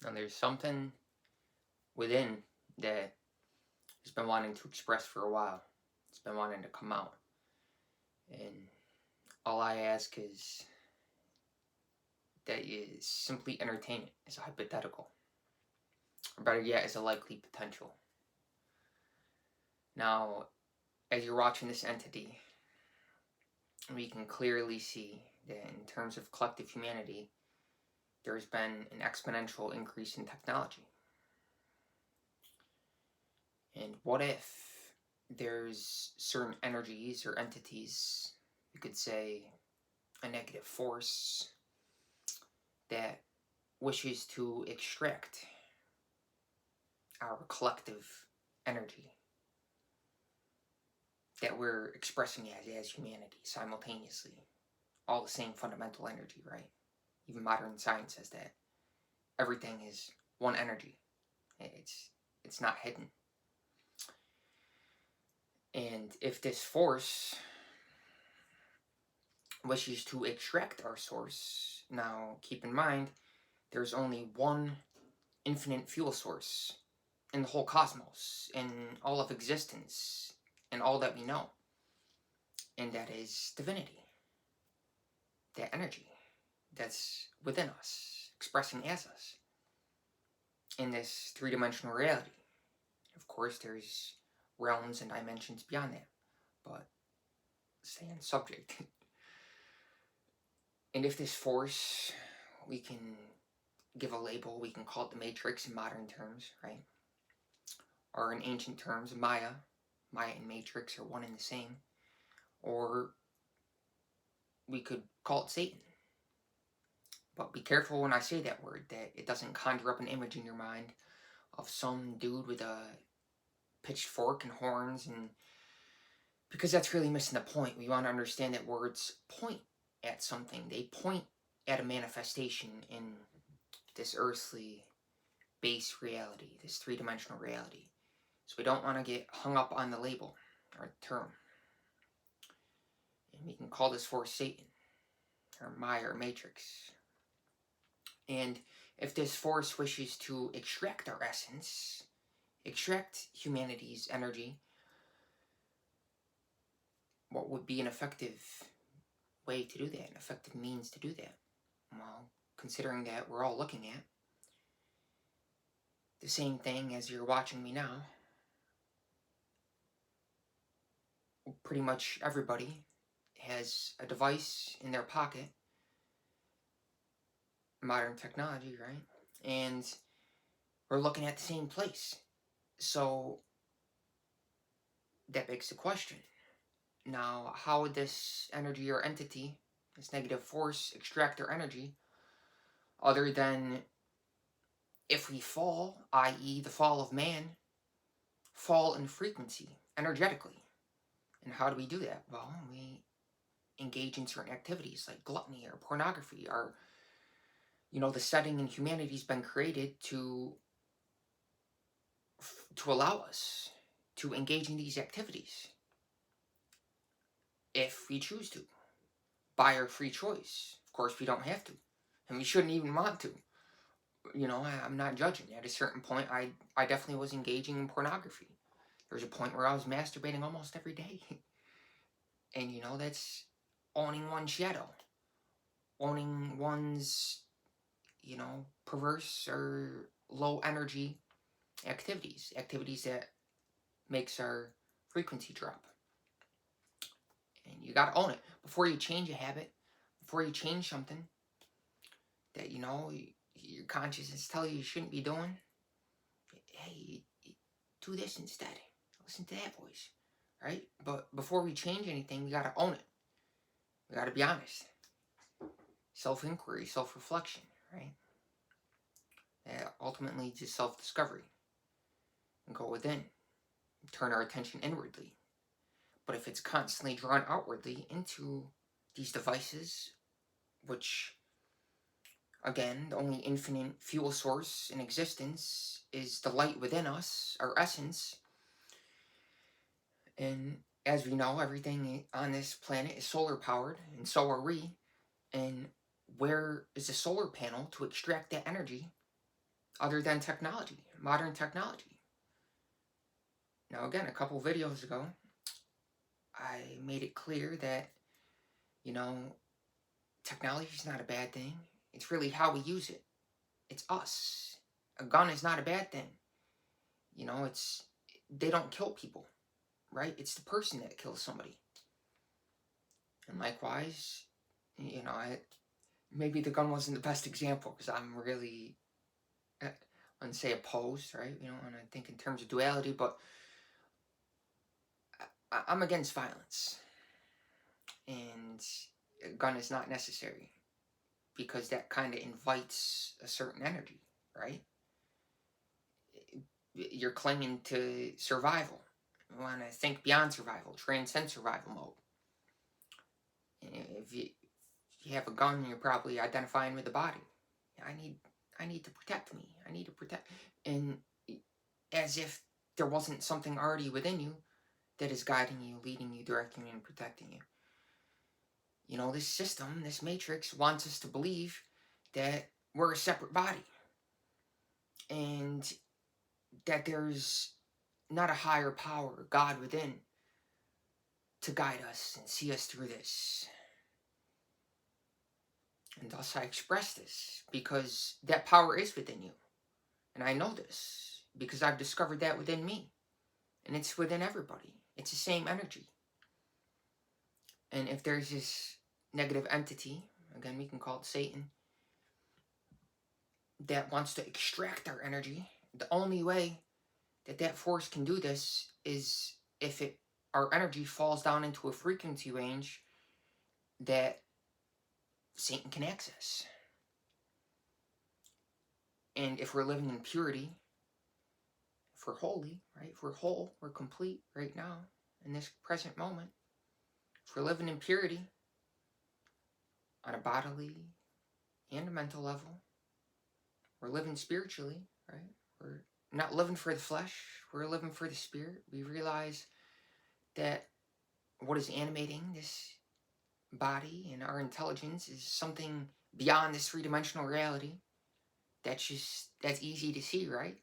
And there's something within that has been wanting to express for a while. It's been wanting to come out. And all I ask is that you simply entertain it as a hypothetical. Or better yet, as a likely potential. Now, as you're watching this entity, we can clearly see that in terms of collective humanity, there's been an exponential increase in technology. And what if there's certain energies or entities, you could say a negative force, that wishes to extract our collective energy that we're expressing as humanity simultaneously? All the same fundamental energy, right? Even modern science says that everything is one energy. It's not hidden. And if this force wishes to extract our source, now keep in mind there's only one infinite fuel source in the whole cosmos, in all of existence, and all that we know. And that is divinity. That energy that's within us, expressing as us in this three-dimensional reality. Of course, there's realms and dimensions beyond that, but stay on subject. And if this force, we can give a label, we can call it the Matrix in modern terms, right? Or in ancient terms, Maya. Maya and Matrix are one and the same. Or we could call it Satan. But be careful when I say that word, that it doesn't conjure up an image in your mind of some dude with a pitchfork and horns, and because that's really missing the point. We want to understand that words point at something. They point at a manifestation in this earthly base reality, this three-dimensional reality. So we don't want to get hung up on the label or term. And we can call this force Satan, or Maya, or Matrix. And if this force wishes to extract our essence, extract humanity's energy, what would be an effective way to do that, an effective means to do that? Well, considering that we're all looking at the same thing as you're watching me now, pretty much everybody has a device in their pocket, modern technology, right? And we're looking at the same place. So that begs the question. Now, how would this energy or entity, this negative force, extract their energy other than if we fall, i.e. the fall of man, fall in frequency, energetically? And how do we do that? Well, we engage in certain activities like gluttony or pornography, or, the setting in humanity's been created to allow us to engage in these activities if we choose to, by our free choice. Of course, we don't have to, and we shouldn't even want to. I'm not judging. At a certain point, I definitely was engaging in pornography. There was a point where I was masturbating almost every day. And, that's owning one's shadow. Owning one's, perverse or low energy activities. Activities that makes our frequency drop. And you gotta own it. Before you change a habit, before you change something that, your consciousness tells you shouldn't be doing, hey, do this instead. Listen to that voice, right? But before we change anything, we gotta own it. We gotta be honest. Self-inquiry, self-reflection, right? That ultimately leads to self-discovery. And go within. Turn our attention inwardly. But if it's constantly drawn outwardly into these devices, which, again, the only infinite fuel source in existence is the light within us, our essence. And as we know, everything on this planet is solar powered, and so are we. And where is the solar panel to extract that energy other than technology, modern technology. Now, again, a couple videos ago, I made it clear that, you know, technology is not a bad thing. It's really how we use it. It's us. A gun is not a bad thing. You know, they don't kill people, right? It's the person that kills somebody. And likewise, you know, maybe the gun wasn't the best example because I'm really, I wouldn't say opposed, right? You know, and I think in terms of duality, but I'm against violence. And a gun is not necessary because that kind of invites a certain energy, right? You're clinging to survival. You want to think beyond survival, transcend survival mode. And if you have a gun, you're probably identifying with the body. I need to protect me. I need to protect, and as if there wasn't something already within you that is guiding you, leading you, directing you, and protecting you. You know, this system, this matrix wants us to believe that we're a separate body and that there's not a higher power, God within, to guide us and see us through this. And thus I express this because that power is within you. And I know this because I've discovered that within me. And it's within everybody. It's the same energy. And if there's this negative entity, again, we can call it Satan, that wants to extract our energy, the only way that force can do this is if our energy falls down into a frequency range that Satan can access. And if we're living in purity, if we're holy, right? If we're whole, we're complete right now in this present moment. If we're living in purity on a bodily and a mental level, we're living spiritually, right? We're not living for the flesh, we're living for the spirit. We realize that what is animating this body and our intelligence is something beyond this three-dimensional reality. That's easy to see, right?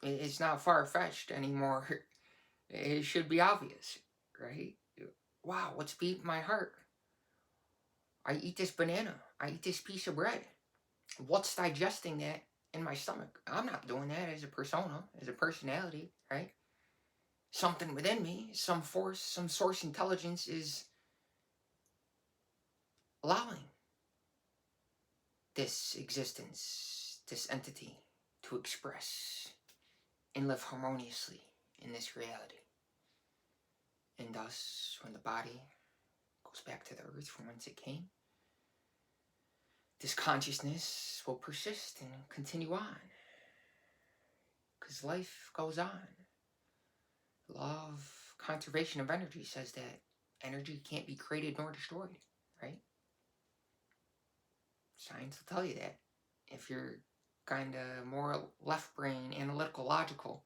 It's not far-fetched anymore. It should be obvious, right? Wow, what's beating my heart? I eat this banana. I eat this piece of bread. What's digesting that in my stomach? I'm not doing that as a persona, as a personality, right? Something within me, some force, some source intelligence is allowing this existence, this entity, to express and live harmoniously in this reality. And thus, when the body goes back to the earth from whence it came, this consciousness will persist and continue on. Because life goes on. The law of conservation of energy says that energy can't be created nor destroyed, right? Science will tell you that. If you're kind of more left brain, analytical, logical,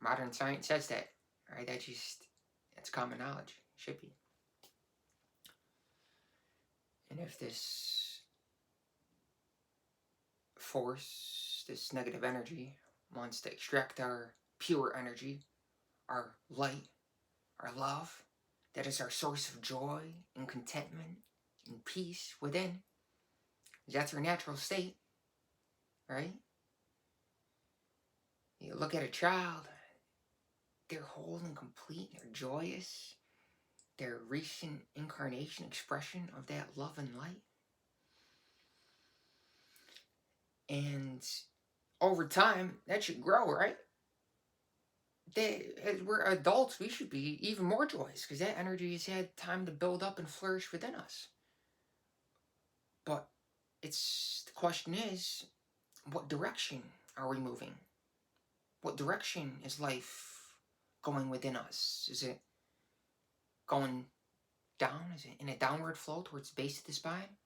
modern science says that, right? That's common knowledge. It should be. And if this force, this negative energy, wants to extract our pure energy, our light, our love, that is our source of joy and contentment and peace within, that's our natural state, right? You look at a child, they're whole and complete, they're joyous, they're a recent incarnation, expression of that love and light. And over time, that should grow, right? As we're adults, we should be even more joyous because that energy has had time to build up and flourish within us. But the question is, what direction are we moving? What direction is life going within us? Is it going down? Is it in a downward flow towards the base of the spine?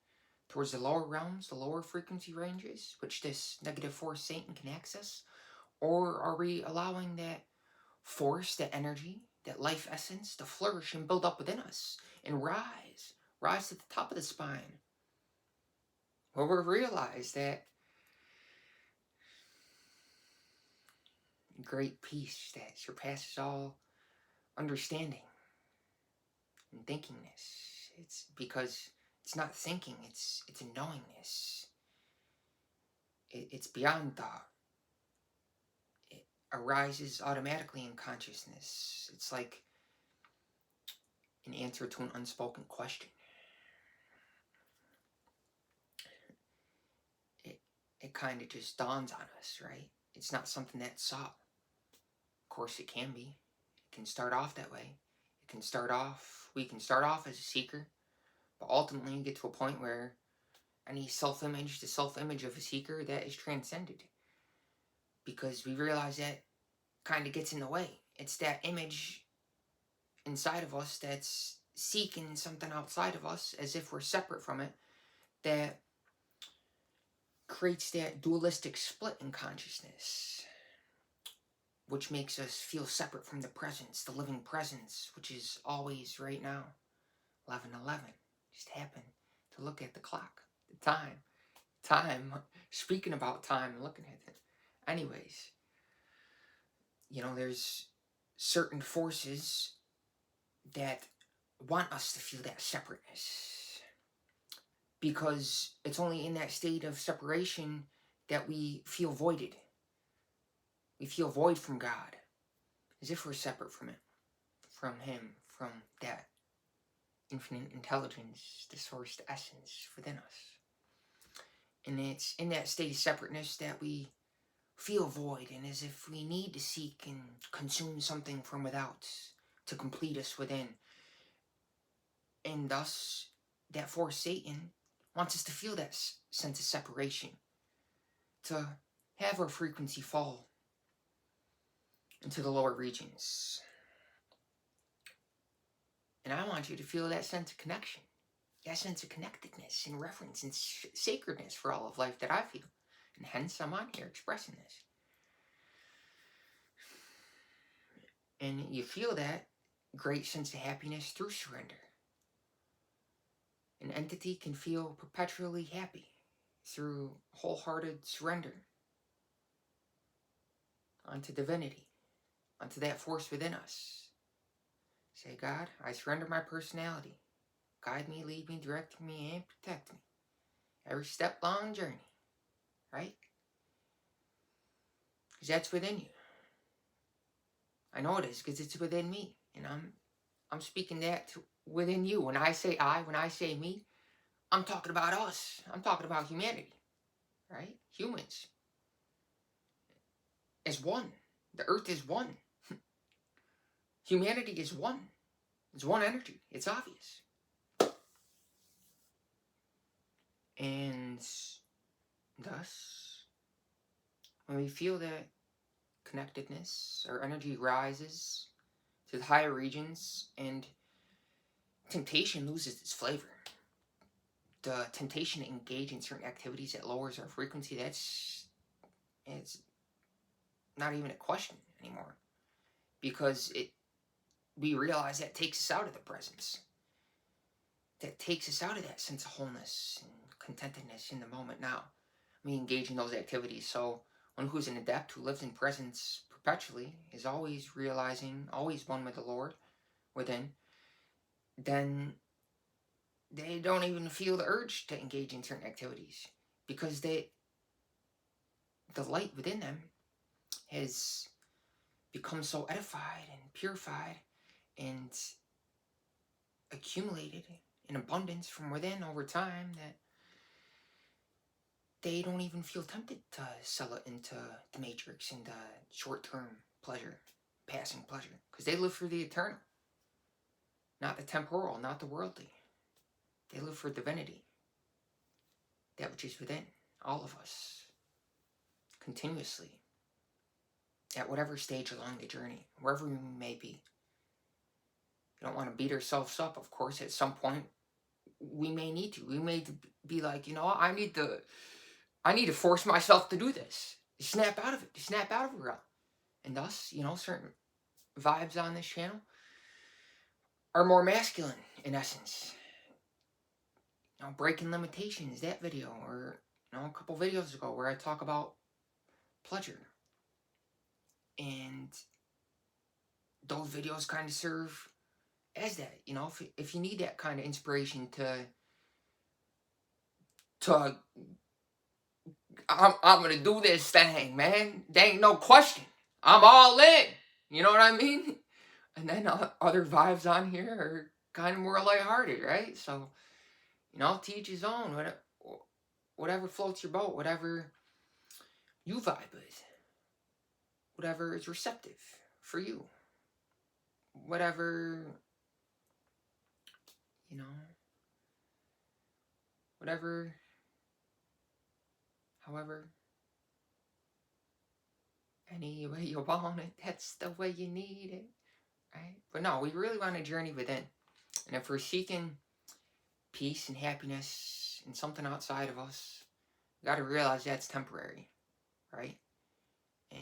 Towards the lower realms, the lower frequency ranges, which this negative force Satan can access? Or are we allowing that force, that energy, that life essence to flourish and build up within us and rise to the top of the spine, Well, we realize that great peace that surpasses all understanding and thinkingness. It's because it's not thinking, it's a knowingness. It's beyond thought. It arises automatically in consciousness. It's like an answer to an unspoken question. It kind of just dawns on us, right? It's not something that's sought. Of course, it can be. It can start off that way. We can start off as a seeker, but ultimately you get to a point where any self-image, the self-image of a seeker, that is transcended. Because we realize that kind of gets in the way. It's that image inside of us that's seeking something outside of us as if we're separate from it, that creates that dualistic split in consciousness, which makes us feel separate from the presence, the living presence, which is always right now. 11:11. Just happened to look at the clock, the time. Speaking about time, looking at it. Anyways, there's certain forces that want us to feel that separateness, because it's only in that state of separation that we feel voided. We feel void from God, as if we're separate from it, from Him, from that infinite intelligence, the source, the essence within us. And it's in that state of separateness that we feel void, and as if we need to seek and consume something from without to complete us within. And thus, that force, Satan, wants us to feel that sense of separation, to have our frequency fall into the lower regions. And I want you to feel that sense of connection, that sense of connectedness and reverence and sacredness for all of life that I feel. And hence I'm on here expressing this. And you feel that great sense of happiness through surrender. An entity can feel perpetually happy through wholehearted surrender onto divinity, onto that force within us. Say, God, I surrender my personality. Guide me, lead me, direct me, and protect me. Every step long journey, right? Because that's within you. I know it is, because it's within me. And I'm speaking that within you. When I say I, when I say me, I'm talking about us. I'm talking about humanity, right? Humans. As one. The earth is one. Humanity is one. It's one energy. It's obvious. And thus, when we feel that connectedness, our energy rises to the higher regions, and temptation loses its flavor. The temptation to engage in certain activities that lowers our frequency, it's not even a question anymore. Because we realize that takes us out of the presence. That takes us out of that sense of wholeness and contentedness in the moment now. We engage in those activities. So one who's an adept, who lives in presence perpetually, is always realizing, always one with the Lord within, then they don't even feel the urge to engage in certain activities, because the light within them has become so edified and purified and accumulated in abundance from within over time that they don't even feel tempted to sell it into the matrix and short-term pleasure, passing pleasure, because they live for the eternal, not the temporal, not the worldly. They live for divinity, that which is within all of us, continuously, at whatever stage along the journey, wherever we may be. We don't want to beat ourselves up, of course. At some point, we may need to. We may be like, I need to force myself to do this. Snap out of it. Snap out of a realm. And thus, certain vibes on this channel are more masculine in essence. Breaking Limitations, that video, or a couple videos ago where I talk about pleasure. And those videos kind of serve as that, if you need that kind of inspiration to I'm gonna do this thing, man. There ain't no question. I'm all in. You know what I mean? And then other vibes on here are kind of more lighthearted, right? So, to each his own. Whatever floats your boat, whatever you vibe with, whatever is receptive for you, whatever, whatever, however, any way you want it, that's the way you need it, right? But no, we really want to journey within. And if we're seeking peace and happiness in something outside of us, we got to realize that's temporary, right? And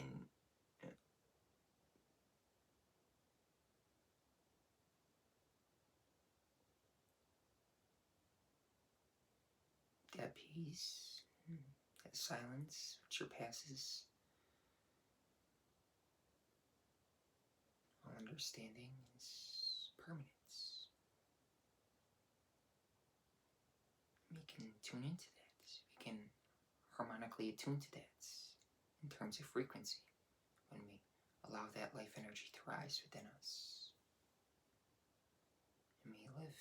that peace, that silence which surpasses all understanding is permanence. We can tune into that. We can harmonically attune to that in terms of frequency when we allow that life energy to rise within us. And we live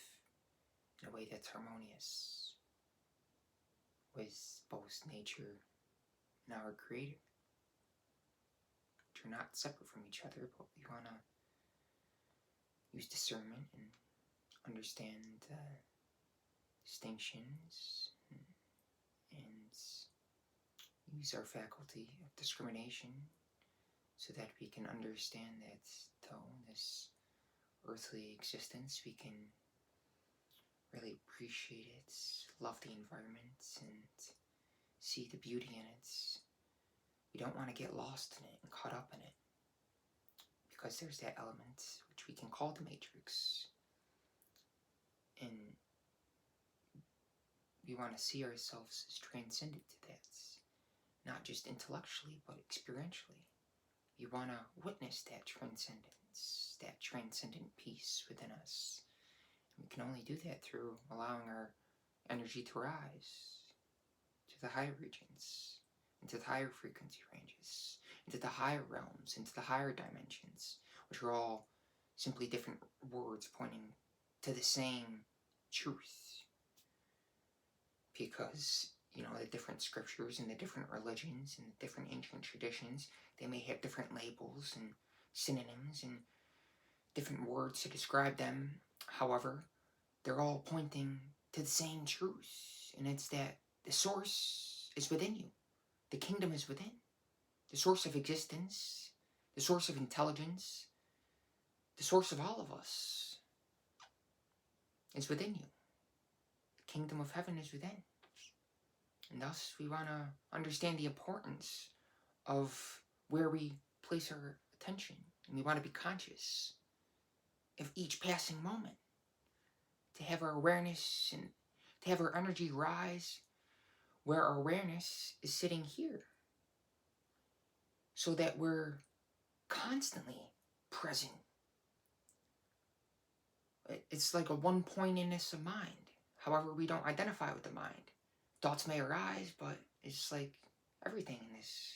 in a way that's harmonious with both nature and our Creator. Which are not separate from each other, but we want to use discernment and understand distinctions and use our faculty of discrimination so that we can understand that though this earthly existence, we can really appreciate it, love the environment, and see the beauty in it. We don't want to get lost in it and caught up in it, because there's that element which we can call the matrix, and we want to see ourselves as transcendent to that, not just intellectually but experientially. We want to witness that transcendence, that transcendent peace within us. And we can only do that through allowing our energy to rise to the higher regions, into the higher frequency ranges, into the higher realms, into the higher dimensions, which are all simply different words pointing to the same truth. Because, the different scriptures and the different religions and the different ancient traditions, they may have different labels and synonyms and different words to describe them. However, they're all pointing to the same truth, and it's that the source is within you. The kingdom is within. The source of existence, the source of intelligence, the source of all of us is within you. The kingdom of heaven is within. And thus, we want to understand the importance of where we place our attention. And we want to be conscious of each passing moment. To have our awareness and to have our energy rise where our awareness is sitting here. So that we're constantly present. It's like a one-pointedness of mind. However, we don't identify with the mind. Thoughts may arise, but it's like everything in this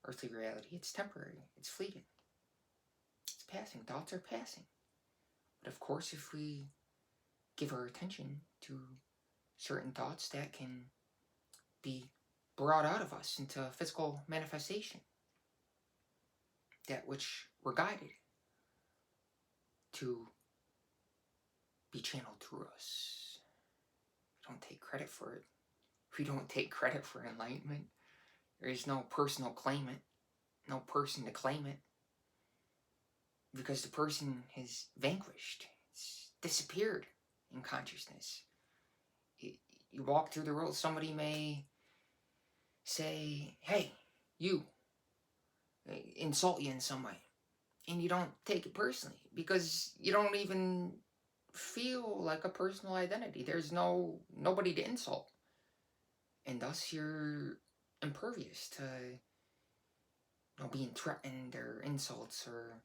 earthly reality. It's temporary. It's fleeting. It's passing. Thoughts are passing. But of course, if we give our attention to certain thoughts, that can be brought out of us into physical manifestation. That which we're guided to be channeled through us. We don't take credit for it. We don't take credit for enlightenment. There is no personal claimant, no person to claim it, because the person has vanquished. It's disappeared in consciousness. You walk through the world, somebody may say, hey, you, insult you in some way, and you don't take it personally, because you don't even feel like a personal identity. There's nobody to insult. And thus you're impervious to being threatened or insults or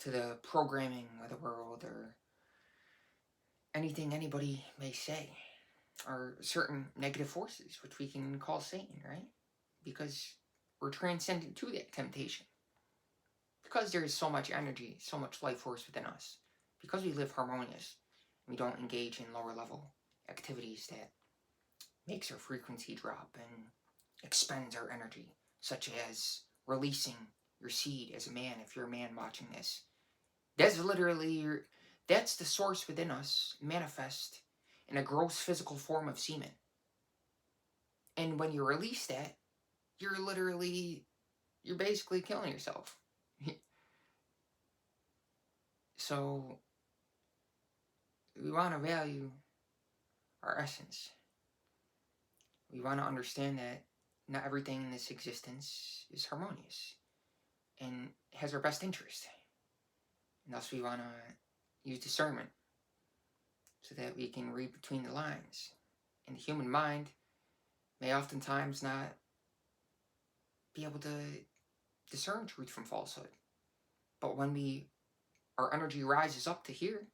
to the programming of the world or anything anybody may say, or certain negative forces, which we can call Satan, right? Because we're transcendent to that temptation. Because there is so much energy, so much life force within us. Because we live harmonious, we don't engage in lower level activities that makes our frequency drop and expends our energy, such as releasing your seed as a man, if you're a man watching this. That's literally that's the source within us manifest in a gross physical form of semen. And when you release that, you're basically killing yourself. So we want to value our essence. We want to understand that not everything in this existence is harmonious and has our best interest. And thus we want to use discernment so that we can read between the lines. And the human mind may oftentimes not be able to discern truth from falsehood. But when our energy rises up to here,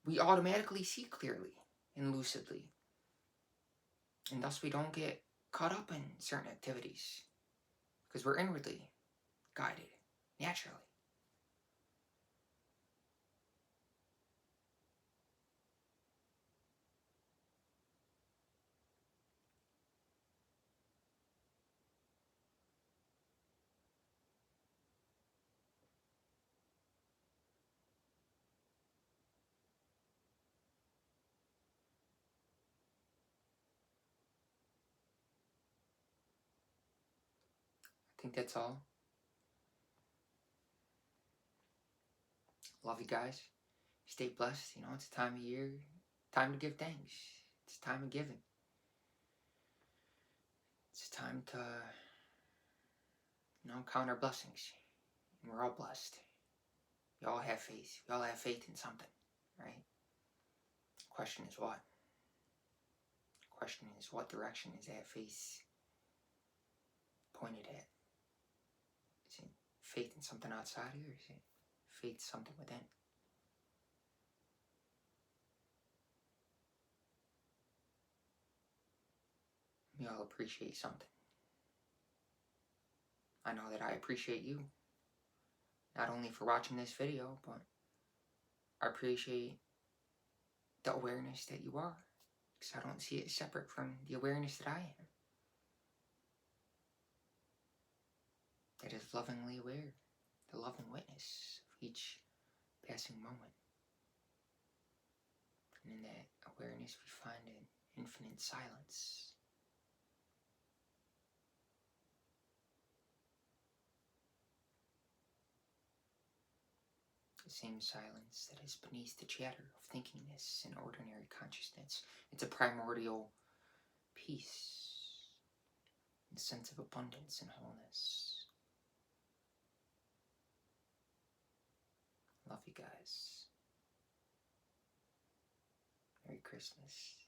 we automatically see clearly and lucidly. And thus we don't get caught up in certain activities because we're inwardly guided naturally. I think that's all. Love you guys. Stay blessed. It's a time of year, time to give thanks. It's a time of giving. It's a time to, count our blessings. And we're all blessed. We all have faith. We all have faith in something, right? The question is what? The question is what direction is that faith pointed at? Is it faith in something outside here, or is it faith in something within? We all appreciate something. I know that I appreciate you, not only for watching this video, but I appreciate the awareness that you are, because I don't see it separate from the awareness that I am. That is lovingly aware, the loving witness of each passing moment. And in that awareness we find an infinite silence. The same silence that is beneath the chatter of thinkingness and ordinary consciousness. It's a primordial peace and sense of abundance and wholeness. Love you guys. Merry Christmas.